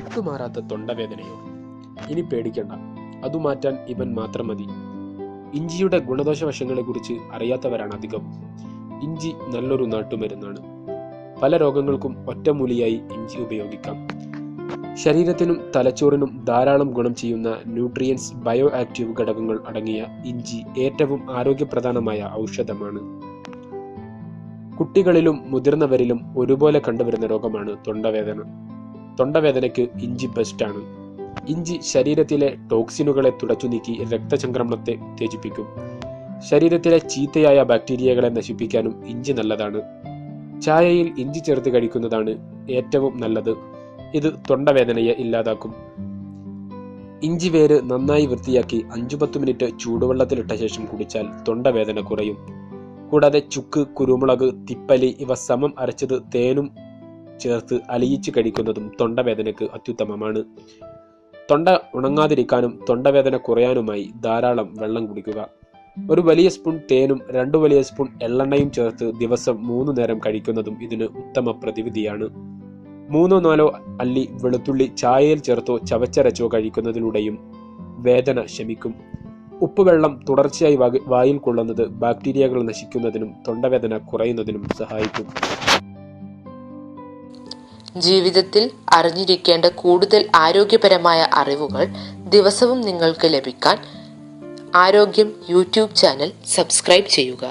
വിട്ടുമാറാത്ത തൊണ്ടവേദനയോ? ഇനി പേടിക്കണ്ട, അതു മാറ്റാൻ ഇവൻ മാത്രം മതി. ഇഞ്ചിയുടെ ഗുണദോഷവശങ്ങളെക്കുറിച്ച് അറിയാത്തവരാണ് അധികം. ഇഞ്ചി നല്ലൊരു നാട്ടുമരുന്നാണ്. പല രോഗങ്ങൾക്കും ഒറ്റമൂലിയായി ഇഞ്ചി ഉപയോഗിക്കാം. ശരീരത്തിനും തലച്ചോറിനും ധാരാളം ഗുണം ചെയ്യുന്ന ന്യൂട്രിയൻസ്, ബയോ ആക്റ്റീവ് ഘടകങ്ങൾ അടങ്ങിയ ഇഞ്ചി ഏറ്റവും ആരോഗ്യപ്രധാനമായ ഔഷധമാണ്. കുട്ടികളിലും മുതിർന്നവരിലും ഒരുപോലെ കണ്ടുവരുന്ന രോഗമാണ് തൊണ്ടവേദന. തൊണ്ടവേദനയ്ക്ക് ഇഞ്ചി ബെസ്റ്റാണ്. ഇഞ്ചി ശരീരത്തിലെ ടോക്സിനുകളെ തുടച്ചു നീക്കി രക്തചംക്രമണത്തെ ഉത്തേജിപ്പിക്കും. ശരീരത്തിലെ ചീത്തയായ ബാക്ടീരിയകളെ നശിപ്പിക്കാനും ഇഞ്ചി നല്ലതാണ്. ചായയിൽ ഇഞ്ചി ചേർത്ത് കഴിക്കുന്നതാണ് ഏറ്റവും നല്ലത്. ഇത് തൊണ്ടവേദനയെ ഇല്ലാതാക്കും. ഇഞ്ചി വേര് നന്നായി വൃത്തിയാക്കി 5-10 മിനിറ്റ് ചൂടുവെള്ളത്തിലിട്ട ശേഷം കുടിച്ചാൽ തൊണ്ടവേദന കുറയും. കൂടാതെ ചുക്ക്, കുരുമുളക്, തിപ്പലി ഇവ സമം അരച്ചത് തേനും ചേർത്ത് അലിയിച്ച് കഴിക്കുന്നതും തൊണ്ടവേദനയ്ക്ക് അത്യുത്തമമാണ്. തൊണ്ട ഉണങ്ങാതിരിക്കാനും തൊണ്ടവേദന കുറയാനുമായി ധാരാളം വെള്ളം കുടിക്കുക. ഒരു വലിയ സ്പൂൺ തേനും 2 വലിയ സ്പൂൺ എള്ളെണ്ണയും ചേർത്ത് ദിവസം 3 നേരം കഴിക്കുന്നതും ഇതിന് ഉത്തമ പ്രതിവിധിയാണ്. 3-4 അല്ലി വെളുത്തുള്ളി ചായയിൽ ചേർത്തോ ചവച്ചരച്ചോ കഴിക്കുന്നതിലൂടെയും വേദന ശമിക്കും. ഉപ്പുവെള്ളം തുടർച്ചയായി വായിൽ കൊള്ളുന്നത് ബാക്ടീരിയകൾ നശിക്കുന്നതിനും തൊണ്ടവേദന കുറയുന്നതിനും സഹായിക്കും. ജീവിതത്തിൽ അറിഞ്ഞിരിക്കേണ്ട കൂടുതൽ ആരോഗ്യപരമായ അറിവുകൾ ദിവസവും നിങ്ങൾക്ക് ലഭിക്കാൻ ആരോഗ്യം യൂട്യൂബ് ചാനൽ സബ്സ്ക്രൈബ് ചെയ്യുക.